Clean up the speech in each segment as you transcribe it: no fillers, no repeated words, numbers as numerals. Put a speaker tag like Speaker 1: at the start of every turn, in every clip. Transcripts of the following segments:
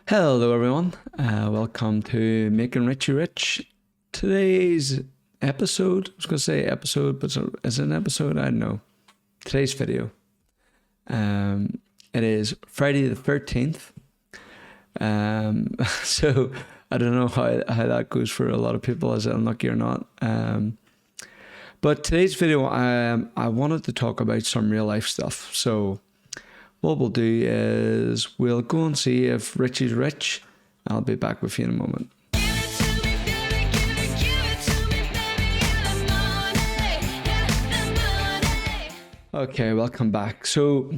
Speaker 1: Hello, everyone. Welcome to Making Richie Rich. Today's episode, I was going to say episode, but is it an episode? I don't know. Today's video. It is Friday the 13th. So I don't know how that goes for a lot of people, is it unlucky or not. But today's video, I wanted to talk about some real life stuff. So what we'll do is we'll go and see if Richie's rich. I'll be back with you in a moment. Okay, welcome back. So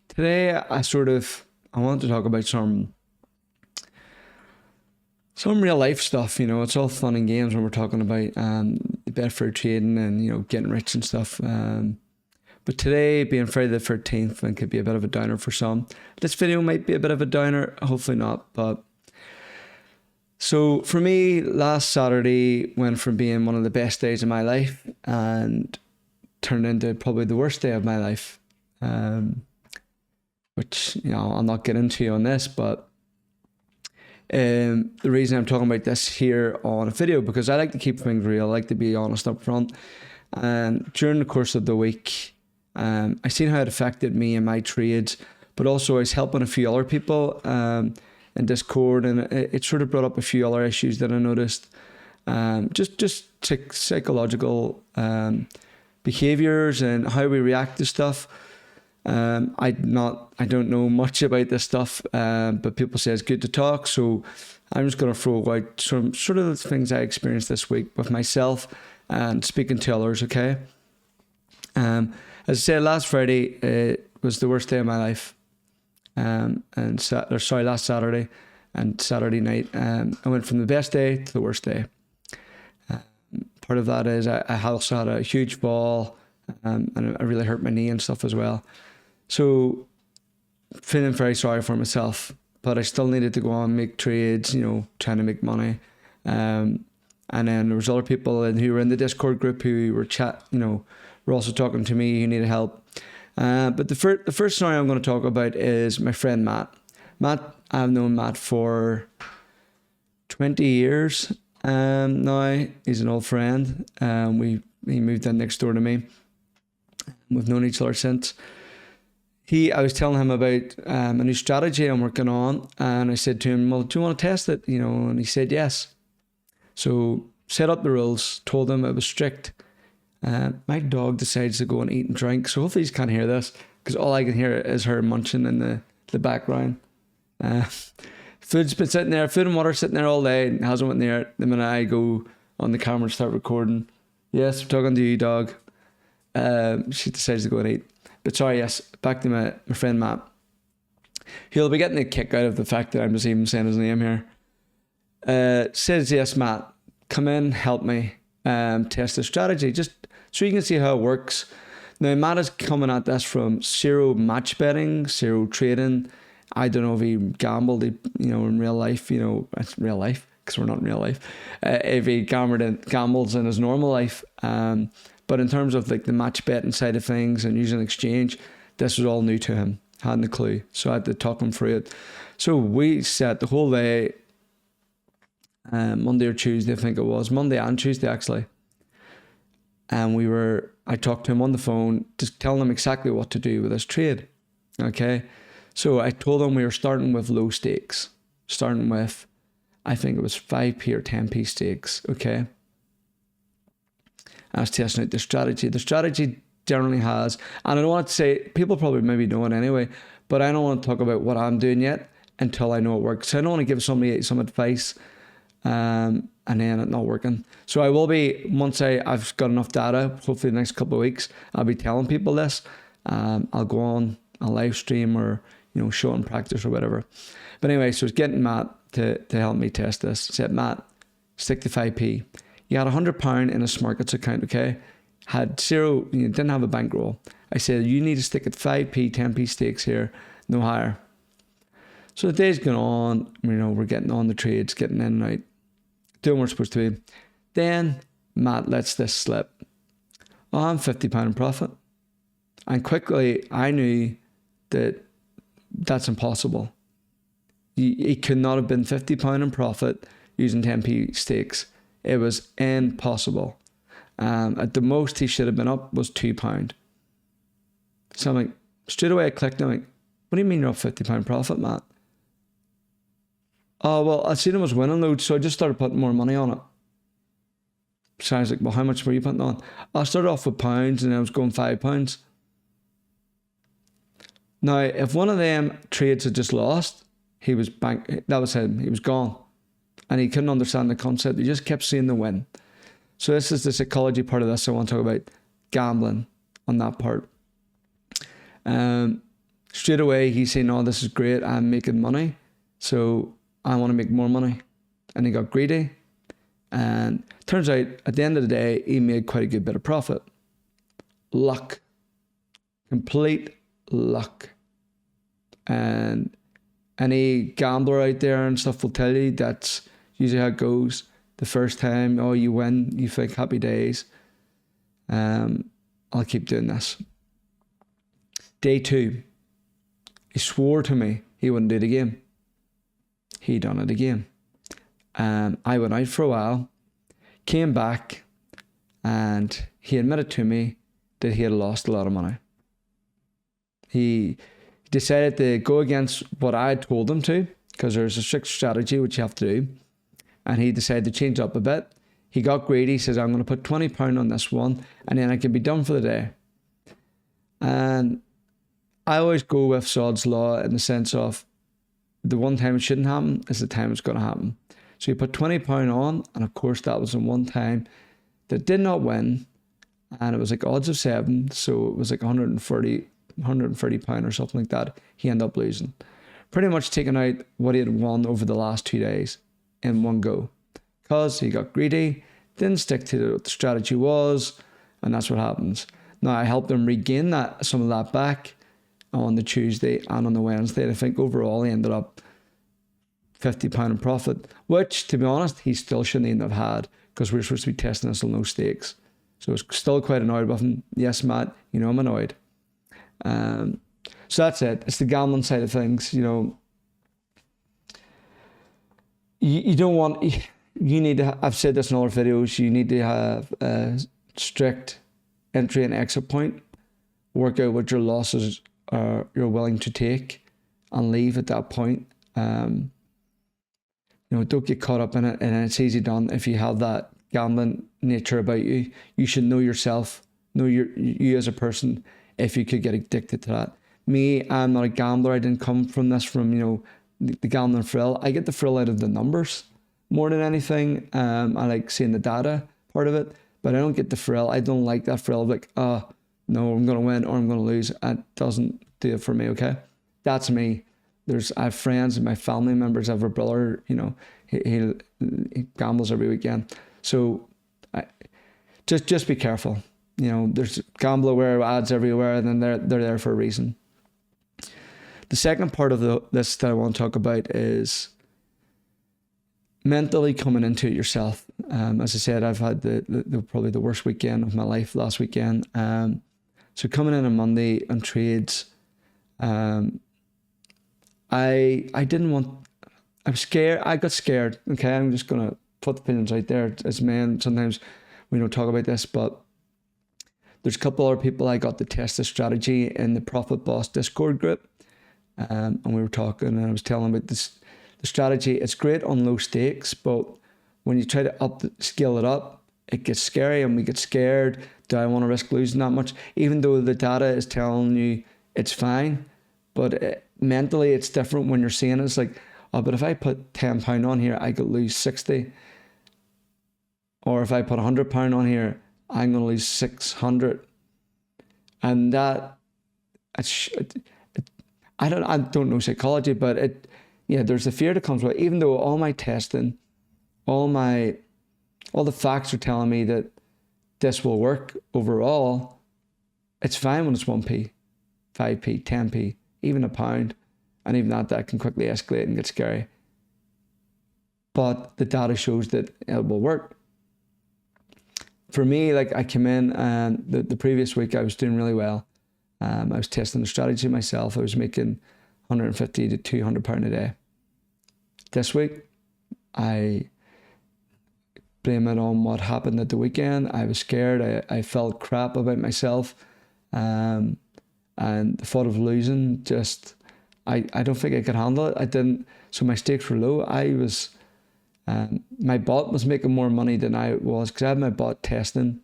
Speaker 1: today I wanted to talk about some real life stuff. It's all fun and games when we're talking about Betfair trading and getting rich and stuff. But today, being Friday the 13th, and could be a bit of a downer for some. This video might be a bit of a downer, hopefully not. But so for me, last Saturday went from being one of the best days of my life and turned into probably the worst day of my life. Which I'll not get into on this, but the reason I'm talking about this here on a video because I like to keep things real. I like to be honest up front. And during the course of the week, I seen how it affected me and my trades, but also I was helping a few other people in Discord, and it sort of brought up a few other issues that I noticed. Just psychological behaviors and how we react to stuff. I don't know much about this stuff, but people say it's good to talk, so I'm just going to throw out some sort of the things I experienced this week with myself and speaking to others. Okay. As I said, last Friday it was the worst day of my life, last Saturday and Saturday night. I went from the best day to the worst day. Part of that is I also had a huge fall, and I really hurt my knee and stuff as well. So feeling very sorry for myself, but I still needed to go on and make trades, trying to make money. And then there was other people who were in the Discord group who were were also talking to me who needed help. But the first story I'm going to talk about is my friend Matt. I've known Matt for 20 years now. He's an old friend. He moved in next door to me. We've known each other since. I was telling him about a new strategy I'm working on, and I said to him, well, do you want to test it? And he said yes. So set up the rules, told him it was strict. My dog decides to go and eat and drink, so hopefully you can't hear this, because all I can hear is her munching in the background. Food's been sitting there, food and water sitting there all day, and hasn't went near it. The minute I go on the camera and start recording, yes, I'm talking to you, dog. She decides to go and eat. But sorry, yes, back to my friend Matt. He'll be getting a kick out of the fact that I'm just even saying his name here. Says, yes, Matt, come in, help me test the strategy, just so you can see how it works. Now, Matt is coming at this from zero match betting, zero trading. I don't know if he gambled, in real life, it's real life, because we're not in real life. If he gambles in his normal life. But in terms of like the match betting side of things and using exchange, this was all new to him. Hadn't a clue. So I had to talk him through it. So we sat the whole day, Monday or Tuesday, I think it was. Monday and Tuesday, actually. And I talked to him on the phone, just telling him exactly what to do with this trade. Okay. So I told him we were starting with low stakes. Starting with, I think it was 5p or 10p stakes. Okay. I was testing out the strategy. The strategy generally has, and I don't want to say, people probably maybe know it anyway, but I don't want to talk about what I'm doing yet until I know it works. So I don't want to give somebody some advice and then it not working. So I will be, once I've got enough data, hopefully the next couple of weeks, I'll be telling people this. I'll go on a live stream or, show in practice or whatever. But anyway, so it's getting Matt to help me test this. I said, Matt, stick to 5p. You had £100 in a Smarkets account, okay? Had zero, didn't have a bankroll. I said, you need to stick at 5p, 10p stakes here, no higher. So the day's going on, we're getting on the trades, getting in and out, doing what we're supposed to be. Then Matt lets this slip. Oh, I'm £50 in profit. And quickly I knew that that's impossible. He could not have been £50 in profit using 10p stakes. It was impossible. At the most he should have been up was £2. So I'm like, straight away I clicked and I'm like, what do you mean you're up £50 profit, Matt? Oh, well, I seen him was winning loads, so I just started putting more money on it. So I was like, well, how much were you putting on? I started off with pounds and I was going £5. Now, if one of them trades had just lost, he was that was him. He was gone. And he couldn't understand the concept. He just kept seeing the win. So this is the psychology part of this. I want to talk about gambling on that part. Straight away, he's saying, oh, this is great. I'm making money. So I want to make more money. And he got greedy. And turns out, at the end of the day, he made quite a good bit of profit. Luck. Complete luck. And any gambler out there and stuff will tell you that's usually how it goes. The first time, oh, you win, you think happy days. I'll keep doing this. Day 2, he swore to me he wouldn't do it again. He done it again. I went out for a while, came back, and he admitted to me that he had lost a lot of money. He decided to go against what I had told him to, because there's a strict strategy which you have to do, and he decided to change up a bit. He got greedy. He says, I'm going to put £20 on this one, and then I can be done for the day. And I always go with Sod's Law in the sense of the one time it shouldn't happen is the time it's going to happen. So he put £20 on, and of course that was the one time that did not win, and it was like odds of 7, so it was like £130 or something like that. He ended up losing. Pretty much taking out what he had won over the last 2 days in one go. Because he got greedy, didn't stick to what the strategy was, and that's what happens. Now I helped him regain some of that back on the Tuesday and on the Wednesday. And I think overall he ended up £50 in profit, which to be honest, he still shouldn't even have had, because we're supposed to be testing this on no stakes. So it's still quite annoyed with him. Yes, Matt, you know I'm annoyed. So that's it. It's the gambling side of things. You know, you don't want, you need to, I've said this in other videos, you need to have a strict entry and exit point, work out what your losses are you're willing to take and leave at that point. You know, don't get caught up in it, and it's easy done. If you have that gambling nature about you, you should know yourself, know you as a person, if you could get addicted to that. Me, I'm not a gambler. I didn't come from this from, you know, the gambling thrill. I get the thrill out of the numbers more than anything. I like seeing the data part of it, but I don't get the thrill. I don't like that thrill of like, no, I'm going to win or I'm going to lose. It doesn't do it for me, okay? That's me. I have friends and my family members. I have a brother, you know, he gambles every weekend. So just be careful. You know, there's gambler ads everywhere, and then they're there for a reason. The second part of this that I want to talk about is mentally coming into it yourself. As I said, I've had the probably the worst weekend of my life last weekend. So coming in on Monday on trades, I was scared. I got scared. Okay, I'm just gonna put the opinions out there. As men, sometimes we don't talk about this, but there's a couple other people I got to test the strategy in the Profit Boss Discord group. And we were talking, and I was telling about the strategy. It's great on low stakes, but when you try to scale it up, it gets scary, and we get scared. Do I want to risk losing that much? Even though the data is telling you it's fine, but mentally it's different when you're seeing it. It's like, oh, but if I put £10 on here, I could lose 60. Or if I put £100 on here, I'm going to lose 600. And I don't know psychology, but there's a fear that comes with it. Even though all my testing, all the facts are telling me that this will work overall, it's fine when it's 1p, 5p, 10p, even a pound, and even that can quickly escalate and get scary. But the data shows that it will work. For me, like I came in and the previous week I was doing really well. I was testing the strategy myself. I was making £150 to £200 a day. This week, I blame it on what happened at the weekend. I was scared. I felt crap about myself. And the thought of losing, just, I don't think I could handle it. I didn't, so my stakes were low. My bot was making more money than I was, because I had my bot testing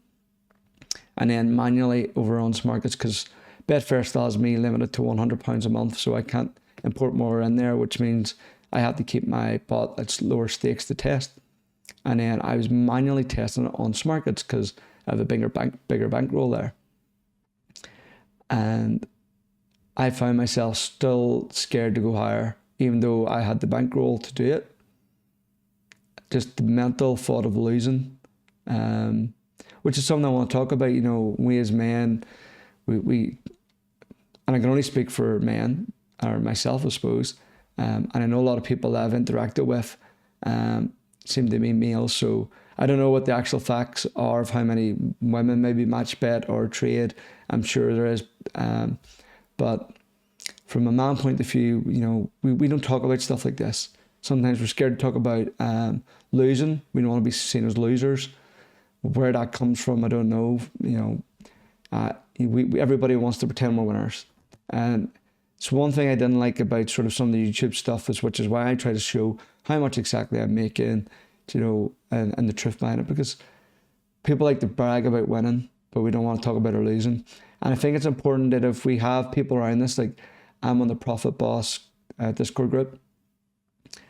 Speaker 1: and then manually over on markets, because Betfair still has me limited to £100 a month, so I can't import more in there, which means I have to keep my bot at lower stakes to test. And then I was manually testing it on markets because I have a bigger bankroll there. And I found myself still scared to go higher, even though I had the bankroll to do it. Just the mental thought of losing, which is something I want to talk about. You know, we as men, we and I can only speak for men, or myself, I suppose, and I know a lot of people that I've interacted with seem to be males, so I don't know what the actual facts are of how many women maybe match bet or trade. I'm sure there is, but from a man point of view, you know, we don't talk about stuff like this. Sometimes we're scared to talk about losing. We don't want to be seen as losers. Where that comes from, I don't know. You know, everybody wants to pretend we're winners. And it's one thing I didn't like about sort of some of the YouTube stuff, which is why I try to show how much exactly I'm making, you know, and the truth behind it, because people like to brag about winning, but we don't want to talk about our losing. And I think it's important that if we have people around this, like I'm on the Profit Boss Discord group,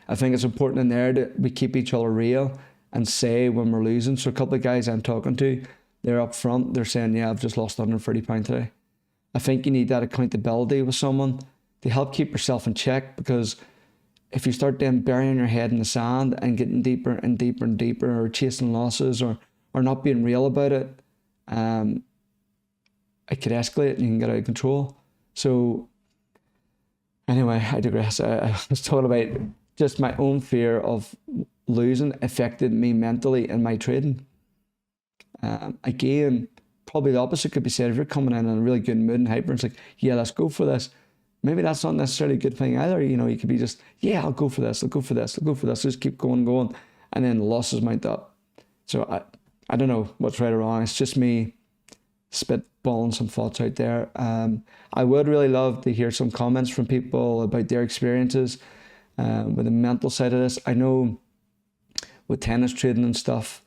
Speaker 1: I think it's important in there that we keep each other real and say when we're losing. So a couple of guys I'm talking to, they're up front, they're saying, yeah, I've just lost £130 today. I think you need that accountability with someone to help keep yourself in check, because if you start then burying your head in the sand and getting deeper and deeper and deeper, or chasing losses, or not being real about it, it could escalate and you can get out of control. So anyway, I digress. I was talking about just my own fear of losing affected me mentally in my trading. Again, probably the opposite could be said. If you're coming in a really good mood and hyper, and it's like, yeah, let's go for this. Maybe that's not necessarily a good thing either. You know, you could be just, yeah, I'll go for this. I'll go for this. I'll go for this. Just keep going. And then the losses mount up. So I don't know what's right or wrong. It's just me spitballing some thoughts out there. I would really love to hear some comments from people about their experiences with the mental side of this. I know with tennis trading and stuff,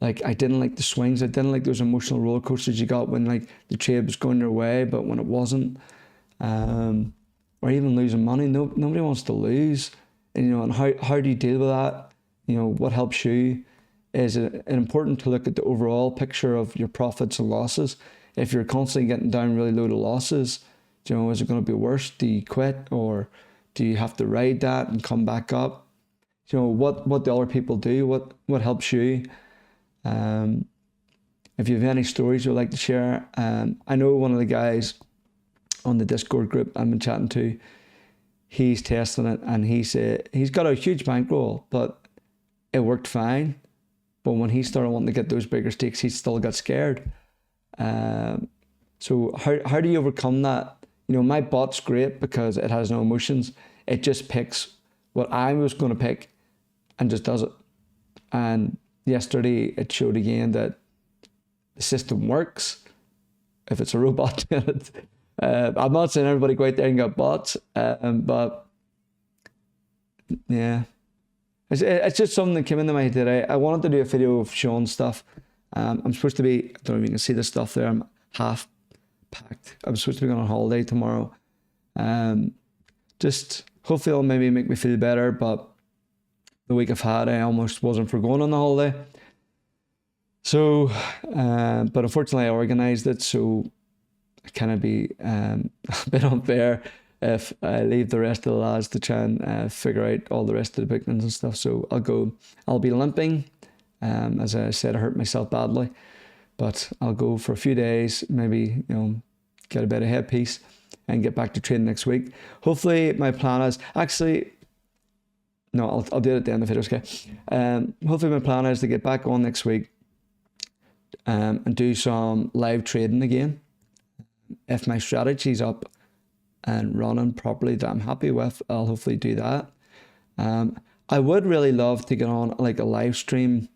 Speaker 1: like I didn't like the swings. I didn't like those emotional roller coasters you got when like the trade was going your way, but when it wasn't, or even losing money. Nobody wants to lose. And, you know, and how do you deal with that? You know, what helps you? Is it important to look at the overall picture of your profits and losses? If you're constantly getting down really low to losses, you know, is it going to be worse? Do you quit, or do you have to ride that and come back up? You know, what the other people do, what helps you? If you have any stories you'd like to share, I know one of the guys on the Discord group I've been chatting to, he's testing it, and he said he's got a huge bankroll, but it worked fine. But when he started wanting to get those bigger stakes, he still got scared. So how do you overcome that? You know, my bot's great because it has no emotions. It just picks what I was going to pick and just does it. And yesterday it showed again that the system works if it's a robot doing it. I'm not saying everybody go out there and get bots, but yeah. It's just something that came into my head today. I wanted to do a video of showing stuff. I'm supposed to be, I don't know if you can see this stuff there, I'm half packed. I'm supposed to be going on holiday tomorrow. Just hopefully it'll maybe make me feel better, but the week I've had, I almost wasn't for going on the holiday. So, but unfortunately I organised it, so it kind of be a bit unfair if I leave the rest of the lads to try and figure out all the rest of the bookings and stuff. So I'll be limping. As I said, I hurt myself badly, but I'll go for a few days, maybe, you know, get a bit of headpiece and get back to training next week. Hopefully my plan is, actually, no, I'll do it at the end of the video, okay? Hopefully my plan is to get back on next week and do some live trading again. If my strategy's up and running properly that I'm happy with, I'll hopefully do that. I would really love to get on like a live stream,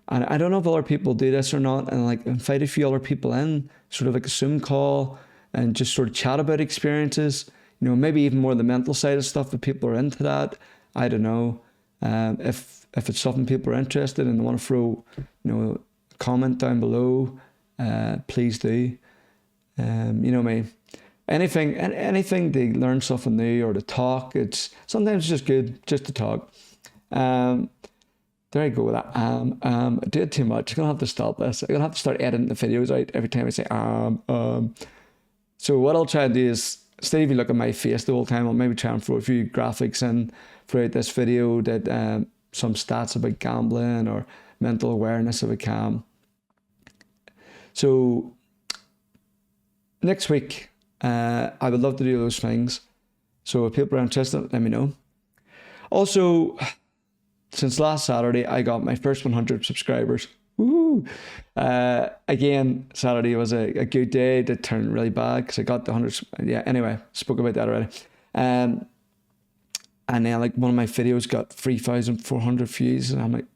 Speaker 1: and I don't know if other people do this or not, and like invite a few other people in, sort of like a Zoom call, and just sort of chat about experiences. You know, maybe even more the mental side of stuff if people are into that. I don't know. If it's something people are interested in and want to throw, you know, a comment down below, please do. You know me. Anything to learn something new or to talk. It's sometimes just good just to talk. There I go with that. I did too much. I'm gonna have to stop this. I'm gonna have to start editing the videos out every time I say So what I'll try and do is, instead of you look at my face the whole time, I'll maybe try and throw a few graphics in throughout this video that some stats about gambling or mental awareness if I can. So next week, I would love to do those things. So if people are interested, let me know. Also, since last Saturday, I got my first 100 subscribers. Woo! Again, Saturday was a good day. It did turn really bad because I got the 100. Yeah, anyway, spoke about that already. And then like one of my videos got 3,400 views, and I'm like,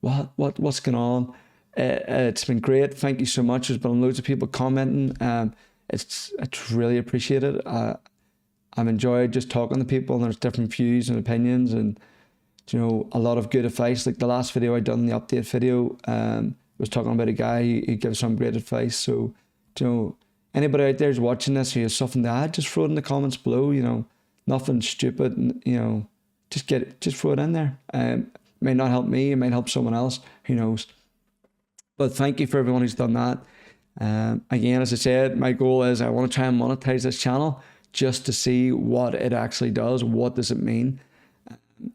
Speaker 1: what's going on? It's been great. Thank you so much. There's been loads of people commenting. It's really appreciated. I've enjoyed just talking to people, and there's different views and opinions, and you know, a lot of good advice. Like the last video I done, the update video, was talking about a guy who gives some great advice. So, you know, anybody out there who's watching this who has something to add, just throw it in the comments below. You know, nothing stupid. And, you know, just throw it in there. It may not help me. It might help someone else. Who knows? But thank you for everyone who's done that. Again, as I said, my goal is I want to try and monetize this channel just to see what it actually does. What does it mean?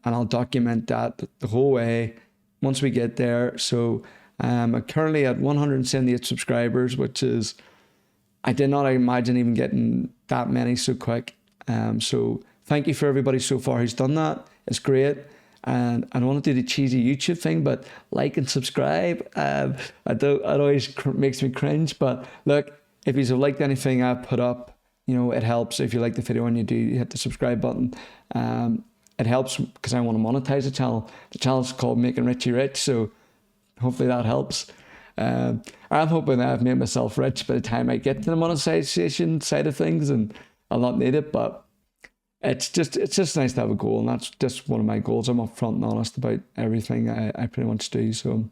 Speaker 1: And I'll document that the whole way once we get there. So I'm currently at 178 subscribers, which is, I did not imagine even getting that many so quick. So thank you for everybody so far who's done that. It's great. And I don't want to do the cheesy YouTube thing, but like and subscribe. It always makes me cringe. But look, if you've liked anything I put up, you know, it helps. If you like the video and you do, you hit the subscribe button. It helps because I want to monetize the channel. The channel's called Making Richie Rich, so hopefully that helps. I'm hoping that I've made myself rich by the time I get to the monetization side of things, and I'll not need it, but it's just nice to have a goal, and that's just one of my goals. I'm upfront and honest about everything I pretty much do. So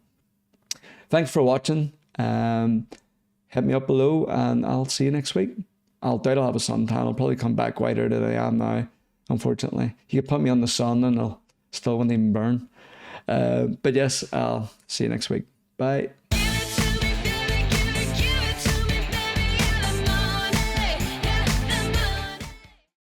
Speaker 1: thanks for watching. Hit me up below, and I'll see you next week. I'll doubt I'll have a suntan. I'll probably come back whiter than I am now. Unfortunately, you could put me on the sun and I'll still won't even burn. But yes, I'll see you next week. Bye.